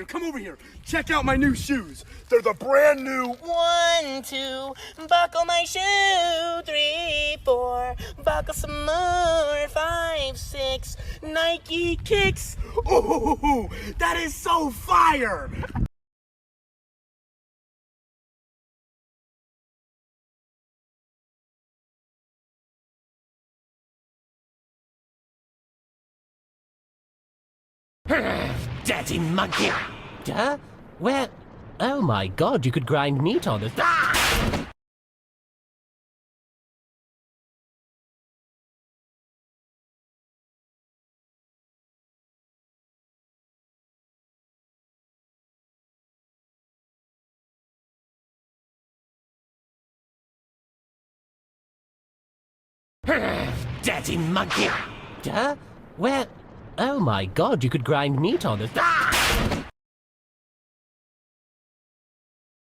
here, come over here. Check out my new shoes. They're the brand new 1, 2, buckle my shoe. 3, 4, buckle some more. 5, 6, Nike kicks. Ooh, that is so fire! Dirty monkey! Huh? Where? Oh my god, you could grind meat on it. Ah! Dirty monkey! Huh? Where? Oh my god, you could grind meat on it. Ah!